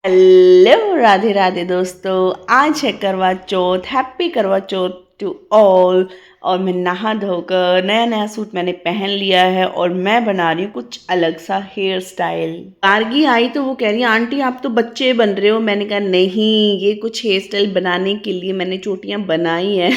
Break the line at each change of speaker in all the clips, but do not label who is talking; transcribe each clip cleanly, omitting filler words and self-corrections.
Hello Radhe Radhe दोस्तों। आज है करवा चौथ। हैप्पी करवा चौथ टू ऑल। और मैं नहा धोकर नया नया सूट मैंने पहन लिया है और मैं बना रही हूँ कुछ अलग सा हेयर स्टाइल। गार्गी आई तो वो कह रही है आंटी आप तो बच्चे बन रहे हो। मैंने कहा नहीं, ये कुछ हेयर स्टाइल बनाने के लिए मैंने चोटियाँ बनाई है।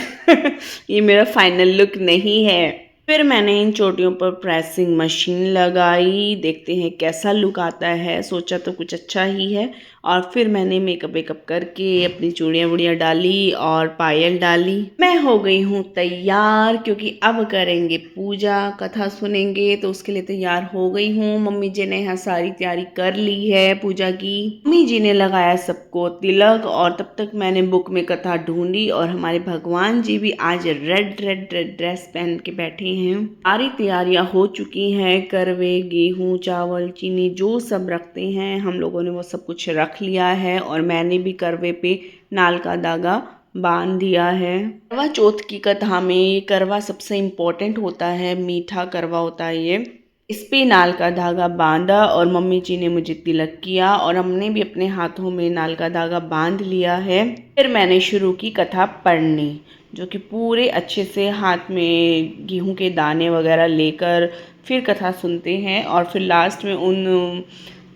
ये मेरा फाइनल लुक नहीं है। फिर मैंने इन चोटियों पर प्रेसिंग मशीन लगाई, देखते हैं कैसा लुक आता है। सोचा तो कुछ अच्छा ही है। और फिर मैंने मेकअप वेकअप करके अपनी चूड़ियाँ वूड़ियाँ डाली और पायल डाली। मैं हो गई हूँ तैयार, क्योंकि अब करेंगे पूजा, कथा सुनेंगे, तो उसके लिए तैयार हो गई हूँ। मम्मी जी ने यहाँ सारी तैयारी कर ली है पूजा की। मम्मी जी ने लगाया सबको तिलक और तब तक मैंने बुक में कथा ढूंढी। और हमारे भगवान जी भी आज रेड रेड रेड ड्रेस पहन के बैठे हैं। सारी तैयारियां हो चुकी हैं। करवे, गेहूं, चावल, चीनी जो सब रखते हैं हम लोगों ने वो सब कुछ रख लिया है। और मैंने भी करवे पे नाल का धागा बांध दिया है। करवा चौथ की कथा में ये करवा सबसे इम्पोर्टेंट होता है, मीठा करवा होता है ये। इस पे नाल का धागा बांधा और मम्मी जी ने मुझे तिलक किया और हमने भी अपने हाथों में नाल का धागा बांध लिया है। फिर मैंने शुरू की कथा पढ़नी, जो कि पूरे अच्छे से हाथ में गेहूं के दाने वगैरह लेकर फिर कथा सुनते हैं। और फिर लास्ट में उन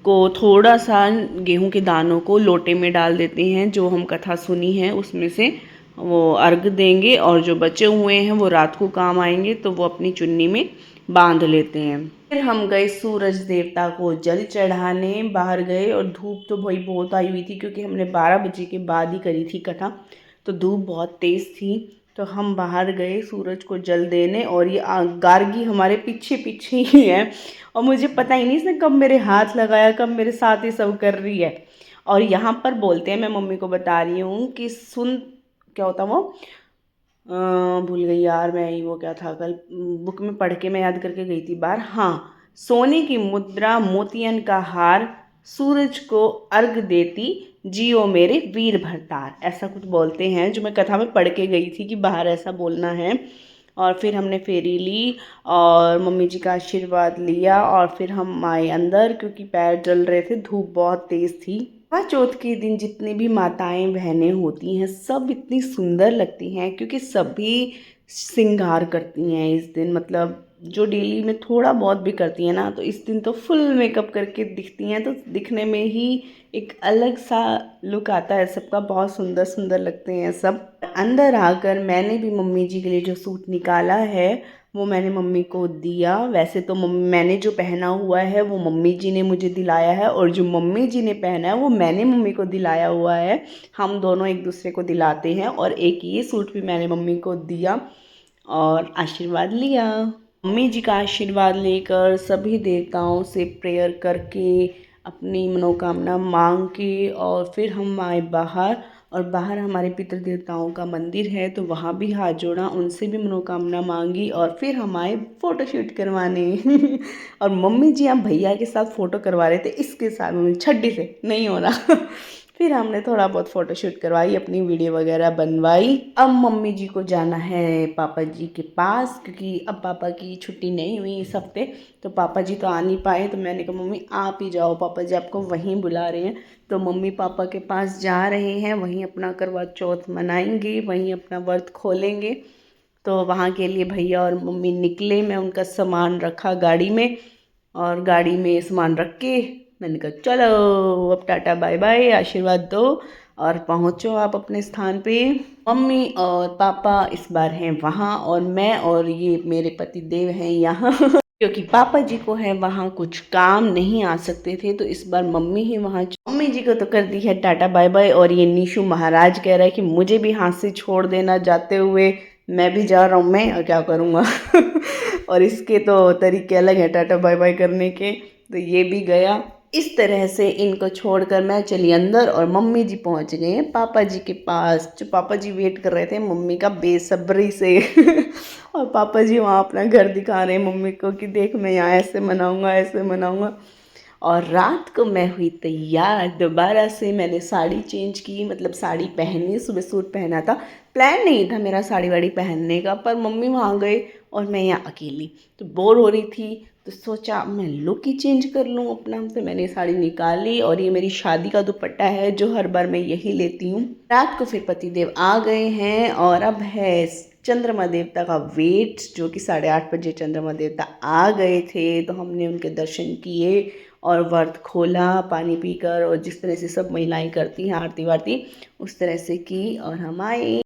को थोड़ा सा गेहूं के दानों को लोटे में डाल देते हैं, जो हम कथा सुनी है उसमें से वो अर्घ देंगे। और जो बचे हुए हैं वो रात को काम आएंगे, तो वो अपनी चुन्नी में बांध लेते हैं। फिर हम गए सूरज देवता को जल चढ़ाने, बाहर गए। और धूप तो भाई बहुत आई हुई थी, क्योंकि हमने 12 बजे के बाद ही करी थी कथा, तो धूप बहुत तेज़ थी। तो हम बाहर गए सूरज को जल देने। और ये गार्गी हमारे पीछे पीछे ही है। और मुझे पता ही नहीं इसने कब मेरे हाथ लगाया, कब मेरे साथ ये सब कर रही है। और यहाँ पर बोलते हैं, मैं मम्मी को बता रही हूँ कि सुन, क्या होता वो, भूल गई यार मैं, वो क्या था कल बुक में पढ़ के मैं याद करके गई थी बार। हाँ, सोने की मुद्रा, मोतियन का हार, सूरज को अर्घ देती, जियो मेरे वीर भरतार, ऐसा कुछ बोलते हैं, जो मैं कथा में पढ़ के गई थी कि बाहर ऐसा बोलना है। और फिर हमने फेरी ली और मम्मी जी का आशीर्वाद लिया। और फिर हम आए अंदर, क्योंकि पैर जल रहे थे, धूप बहुत तेज़ थी। करवा चौथ के दिन जितनी भी माताएं बहनें होती हैं सब इतनी सुंदर लगती हैं, क्योंकि सभी श्रृंगार करती हैं इस दिन। मतलब जो डेली में थोड़ा बहुत भी करती हैं ना, तो इस दिन तो फुल मेकअप करके दिखती हैं, तो दिखने में ही एक अलग सा लुक आता है सबका। बहुत सुंदर सुंदर लगते हैं सब। अंदर आकर मैंने भी मम्मी जी के लिए जो सूट निकाला है वो मैंने मम्मी को दिया। वैसे तो मैंने जो पहना हुआ है वो मम्मी जी ने मुझे दिलाया है, और जो मम्मी जी ने पहना है वो मैंने मम्मी को दिलाया हुआ है। हम दोनों एक दूसरे को दिलाते हैं। और एक ये सूट भी मैंने मम्मी को दिया और आशीर्वाद लिया। मम्मी जी का आशीर्वाद लेकर सभी देवताओं से प्रेयर करके अपनी मनोकामना मांग के और फिर हम आए बाहर। और बाहर हमारे पितृ देवताओं का मंदिर है, तो वहाँ भी हाथ जोड़ा, उनसे भी मनोकामना मांगी। और फिर हम आए फ़ोटो शूट करवाने। और मम्मी जी हम भैया के साथ फ़ोटो करवा रहे थे, इसके साथ मम्मी छड्डी से नहीं हो रहा। फिर हमने थोड़ा बहुत फ़ोटो शूट करवाई, अपनी वीडियो वगैरह बनवाई। अब मम्मी जी को जाना है पापा जी के पास, क्योंकि अब पापा की छुट्टी नहीं हुई इस हफ्ते, तो पापा जी तो आ नहीं पाए। तो मैंने कहा मम्मी आप ही जाओ, पापा जी आपको वहीं बुला रहे हैं। तो मम्मी पापा के पास जा रहे हैं, वहीं अपना करवा चौथ मनाएंगे, वहीं अपना व्रत खोलेंगे। तो वहाँ के लिए भैया और मम्मी निकले, मैं उनका सामान रखा गाड़ी में, और गाड़ी में सामान रख के मैंने कहा चलो अब टाटा बाय बाय, आशीर्वाद दो और पहुँचो आप अपने स्थान पे। मम्मी और पापा इस बार हैं वहाँ, और मैं और ये मेरे पति देव हैं यहाँ। क्योंकि पापा जी को है वहाँ कुछ काम, नहीं आ सकते थे, तो इस बार मम्मी ही वहाँ। मम्मी जी को तो कर दी है टाटा बाय बाय। और ये निशु महाराज कह रहा है कि मुझे भी हाथ से छोड़ देना जाते हुए, मैं भी जा रहा हूँ, मैं और क्या करूँगा। और इसके तो तरीके अलग हैं टाटा बाय बाय करने के। तो ये भी गया। इस तरह से इनको छोड़कर मैं चली अंदर, और मम्मी जी पहुंच गए हैं पापा जी के पास, जो पापा जी वेट कर रहे थे मम्मी का बेसब्री से। और पापा जी वहाँ अपना घर दिखा रहे हैं मम्मी को कि देख मैं यहाँ ऐसे मनाऊंगा, ऐसे मनाऊंगा। और रात को मैं हुई तैयार, दोबारा से मैंने साड़ी चेंज की, मतलब साड़ी पहनी, सुबह सूट पहना था। प्लान नहीं था मेरा साड़ी वाड़ी पहनने का, पर मम्मी वहाँ गए और मैं यहाँ अकेली, तो बोर हो रही थी, तो सोचा मैं लुक ही चेंज कर लूँ अपना। तो मैंने साड़ी निकाली और ये मेरी शादी का दुपट्टा है जो हर बार मैं यही लेती हूँ। रात को फिर पतिदेव आ गए हैं और अब है चंद्रमा देवता का वेट, जो कि 8:30 बजे चंद्रमा देवता आ गए थे, तो हमने उनके दर्शन किए और व्रत खोला पानी पीकर, और जिस तरह से सब महिलाएं करती हैं आरती वारती उस तरह से की और हम आए।